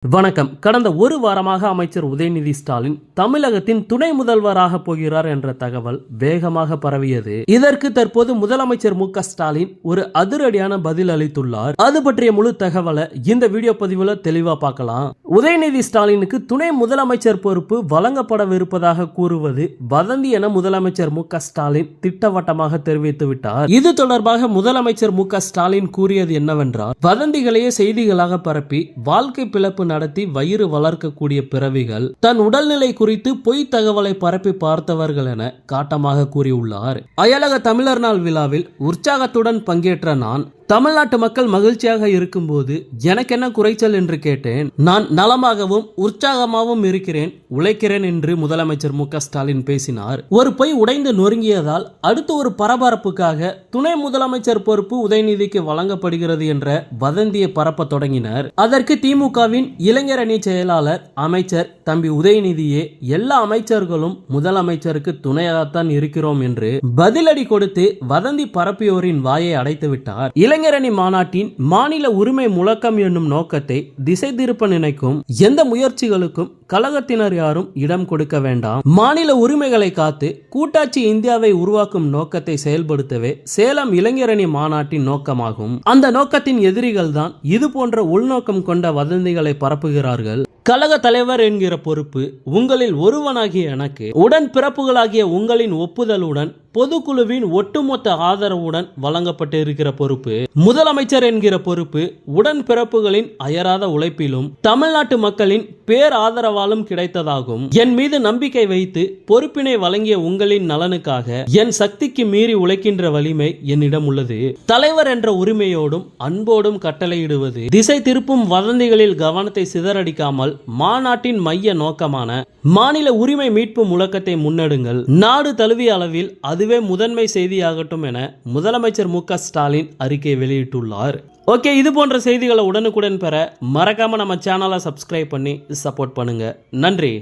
வணக்கம். கடந்த ஒரு வாரமாக அமைச்சர் உதயநிதி ஸ்டாலின் தமிழகத்தின் துணை முதல்வராக போகிறார் என்ற தகவல் வேகமாக பரவியது. இதற்கு தற்போது முதலமைச்சர் மு.க. ஸ்டாலின் ஒரு அதிரடியான பதில் அளித்துள்ளார். அது பற்றிய முழு தகவலை இந்த வீடியோ பதிவுல தெளிவா பார்க்கலாம். உதயநிதி ஸ்டாலினுக்கு துணை முதலமைச்சர் பொறுப்பு வழங்கப்படவிருப்பதாக கூறுவது வதந்தி என முதலமைச்சர் மு.க. ஸ்டாலின் திட்டவட்டமாக தெரிவித்து விட்டார். இது தொடர்பாக முதலமைச்சர் மு.க. ஸ்டாலின் கூறியது என்னவென்றால், வதந்திகளையே செய்திகளாக பரப்பி வாழ்க்கை பிளப்பு நடத்தி வயிறு வளர்க்கக்கூடிய பிறவிகள் தன் உடல்நிலை குறித்து பொய் தகவலை பரப்பி பார்த்தவர்கள் என காட்டமாக கூறியுள்ளார். அயலக தமிழர் நாள் விழாவில் உற்சாகத்துடன் பங்கேற்ற நான் தமிழ்நாட்டு மக்கள் மகிழ்ச்சியாக இருக்கும்போது எனக்கு என்ன குறைச்சல் என்று கேட்டேன். நான் நலமாகவும் உற்சாகமாகவும் இருக்கிறேன், உழைக்கிறேன் என்று முதலமைச்சர் மு.க. ஸ்டாலின் பேசினார். ஒரு பொய் உடைந்து நொறுங்கியதால் அடுத்து ஒரு பரபரப்புக்காக துணை முதலமைச்சர் பொறுப்பு உதயநிதிக்கு வழங்கப்படுகிறது என்ற வதந்தியை பரப்ப தொடங்கினர். அதற்கு திமுகவின் இளைஞர் அணி செயலாளர் அமைச்சர் தம்பி உதயநிதியே எல்லா அமைச்சர்களும் முதலமைச்சருக்கு துணையாகத்தான் இருக்கிறோம் என்று பதிலடி கொடுத்து வதந்தி பரப்பியோரின் வாயை அடைத்து விட்டார். இளைஞரணி மாநாட்டின் மாநில உரிமை முழக்கம் என்னும் நோக்கத்தை திசை திருப்ப நினைக்கும் எந்த முயற்சிகளுக்கும் கழகத்தினர் யாரும் இடம் கொடுக்க வேண்டாம். மாநில உரிமைகளை காத்து கூட்டாட்சி இந்தியாவை உருவாக்கும் நோக்கத்தை செயல்படுத்தவே சேலம் இளைஞரணி மாநாட்டின் நோக்கமாகும். அந்த நோக்கத்தின் எதிரிகள் தான் இது போன்ற உள்நோக்கம் கொண்ட வதந்திகளை பரப்புகிறார்கள். கழக தலைவர் என்கிற பொறுப்பு உங்களில் ஒருவனாகிய எனக்கு உடன் பிறப்புகளாகிய உங்களின் ஒப்புதலுடன் பொதுக்குழுவின் ஒட்டுமொத்த ஆதரவுடன் வழங்கப்பட்டு இருக்கிற பொறுப்பு. முதலமைச்சர் என்கிற பொறுப்பு உடன் பிறப்புகளின் அயராத உழைப்பிலும் தமிழ்நாட்டு மக்களின் பேர் ஆதரவாலும் கிடைத்ததாகும். என் மீது நம்பிக்கை வைத்து பொறுப்பினை வழங்கிய உங்களின் நலனுக்காக என் சக்திக்கு மீறி உழைக்கின்ற வலிமை என்னிடம் உள்ளது. தலைவர் என்ற உரிமையோடும் அன்போடும் கட்டளையிடுவது திசை திருப்பும் வதந்திகளில் கவனத்தை சிதறடிக்காமல் மாநாட்டின் மைய நோக்கமான மாநில உரிமை மீட்பு முழக்கத்தை முன்னெடுங்கள். நாடு தழுவிய அளவில் அதுவே முதன்மை செய்தியாகட்டும் என முதலமைச்சர் மு.க. ஸ்டாலின் அறிக்கை வெளியிட்டுள்ளார். ஓகே, இது போன்ற செய்திகளை உடனுக்குடன் பெற மறக்காம நம்ம சேனலை சப்ஸ்கிரைப் பண்ணி சப்போர்ட் பண்ணுங்க. நன்றி.